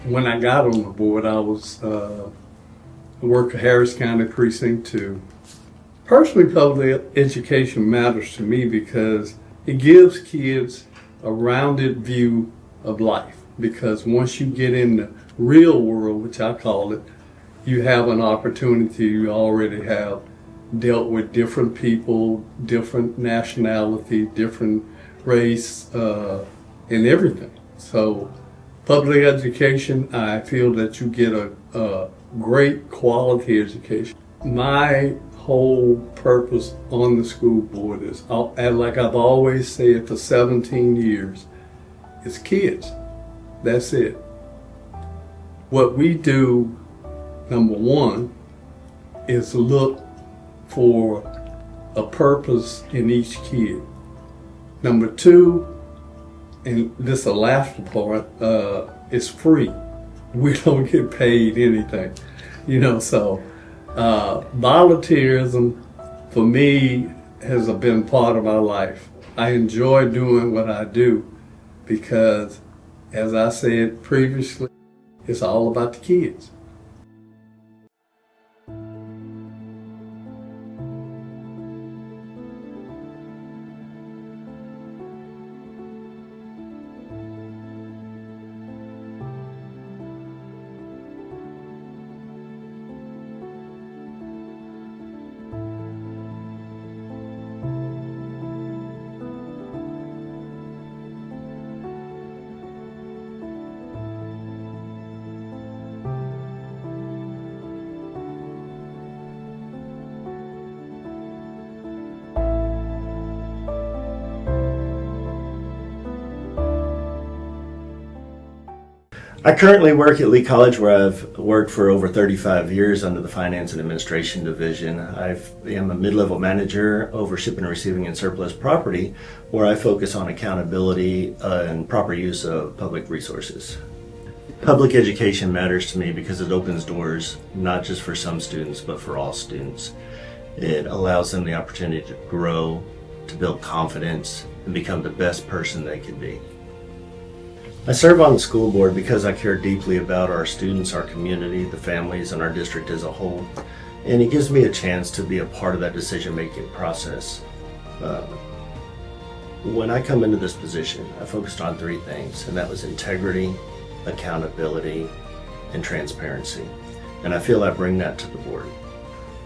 When I got on the board, I worked at Harris County Precinct 2. Personally, public education matters to me because it gives kids a rounded view of life. Because once you get in the real world, which I call it, you have an opportunity. You already have dealt with different people, different nationality, different race, and everything. So public education, I feel that you get a great quality education. My whole purpose on the school board is, and like I've always said for 17 years, is kids. That's it. What we do, number one, is look for a purpose in each kid. Number two, and this is the last part, is free. We don't get paid anything, so volunteerism for me has been part of my life. I enjoy doing what I do because, as I said previously, it's all about the kids. I currently work at Lee College, where I've worked for over 35 years under the Finance and Administration Division. I am a mid-level manager over shipping and receiving and surplus property, where I focus on accountability and proper use of public resources. Public education matters to me because it opens doors not just for some students, but for all students. It allows them the opportunity to grow, to build confidence, and become the best person they can be. I serve on the school board because I care deeply about our students, our community, the families, and our district as a whole. And it gives me a chance to be a part of that decision-making process. When I come into this position, I focused on three things, and that was integrity, accountability, and transparency. And I feel I bring that to the board.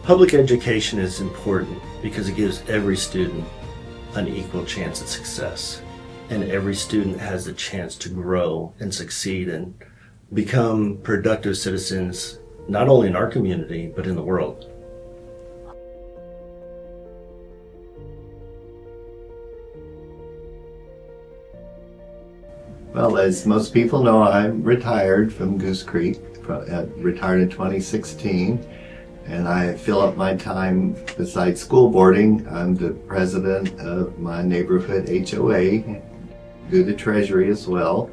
Public education is important because it gives every student an equal chance at success. And every student has a chance to grow and succeed and become productive citizens, not only in our community, but in the world. Well, as most people know, I'm retired from Goose Creek, retired in 2016, and I fill up my time besides school boarding. I'm the president of my neighborhood HOA, do the treasury as well,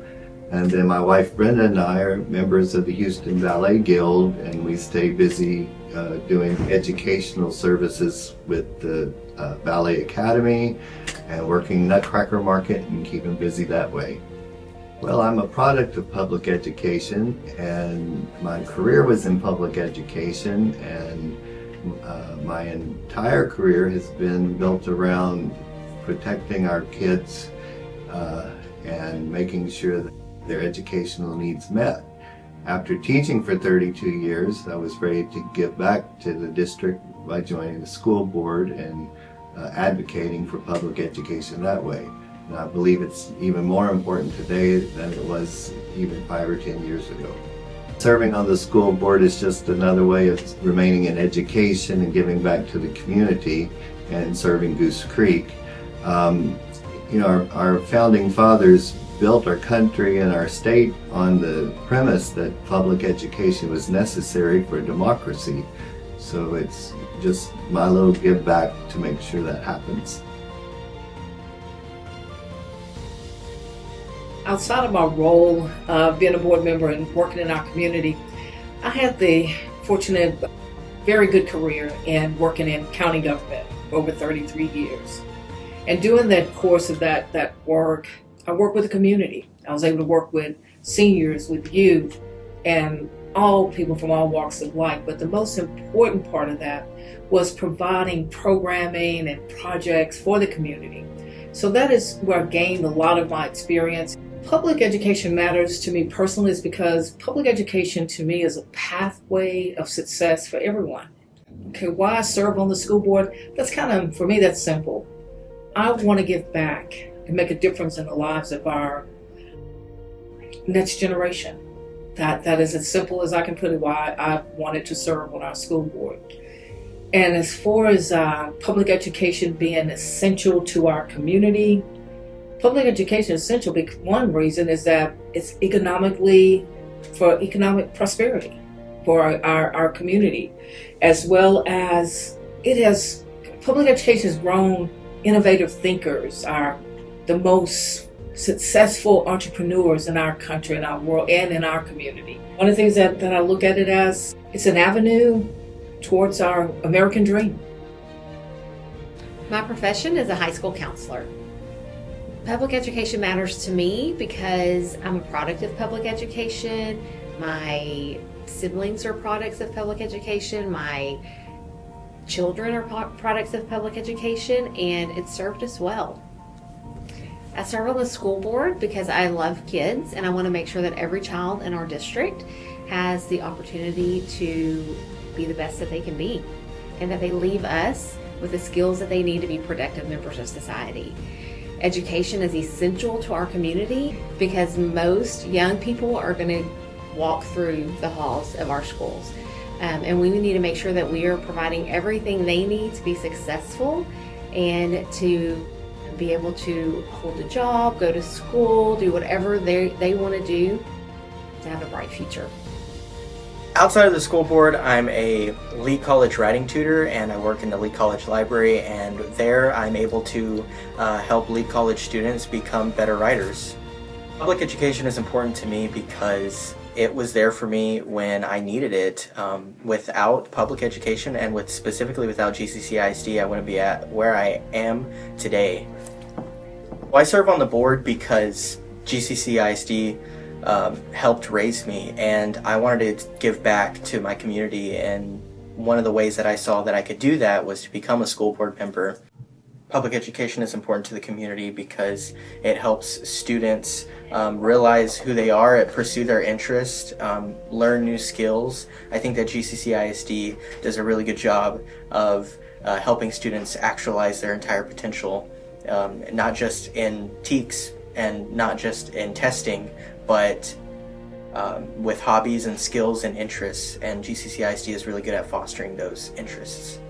and then my wife Brenda and I are members of the Houston Ballet Guild, and we stay busy doing educational services with the Ballet Academy and working Nutcracker Market and keeping busy that way. Well, I'm a product of public education, and my career was in public education, and my entire career has been built around protecting our kids and making sure that their educational needs met. After teaching for 32 years, I was ready to give back to the district by joining the school board and advocating for public education that way. And I believe it's even more important today than it was even 5 or 10 years ago. Serving on the school board is just another way of remaining in education and giving back to the community and serving Goose Creek. Our founding fathers built our country and our state on the premise that public education was necessary for democracy. So it's just my little give back to make sure that happens. Outside of my role of being a board member and working in our community, I had the fortunate, very good career in working in county government for over 33 years. And during that course of that work, I worked with the community. I was able to work with seniors, with youth, and all people from all walks of life. But the most important part of that was providing programming and projects for the community. So that is where I gained a lot of my experience. Public education matters to me personally is because public education to me is a pathway of success for everyone. Okay, why I serve on the school board, that's kind of, for me, that's simple. I want to give back and make a difference in the lives of our next generation. That is as simple as I can put it, why I wanted to serve on our school board. And as far as public education being essential to our community, public education is essential because one reason is that it's for economic prosperity for our community, as well as public education has grown innovative thinkers, the most successful entrepreneurs in our country, in our world, and in our community. One of the things that I look at it as, it's an avenue towards our American dream. My profession is a high school counselor. Public education matters to me because I'm a product of public education. My siblings are products of public education. My children are products of public education, and it served us well. I serve on the school board because I love kids and I want to make sure that every child in our district has the opportunity to be the best that they can be, and that they leave us with the skills that they need to be productive members of society. Education is essential to our community because most young people are going to walk through the halls of our schools. And we need to make sure that we are providing everything they need to be successful and to be able to hold a job, go to school, do whatever they want to do to have a bright future. Outside of the school board, I'm a Lee College writing tutor and I work in the Lee College library, and there I'm able to help Lee College students become better writers. Public education is important to me because it was there for me when I needed it. Without public education and specifically without GCC ISD, I wouldn't be at where I am today. Well, I serve on the board because GCC ISD helped raise me, and I wanted to give back to my community, and one of the ways that I saw that I could do that was to become a school board member. Public education is important to the community because it helps students realize who they are, pursue their interests, learn new skills. I think that GCC ISD does a really good job of helping students actualize their entire potential, not just in TEKS and not just in testing, but with hobbies and skills and interests, and GCC ISD is really good at fostering those interests.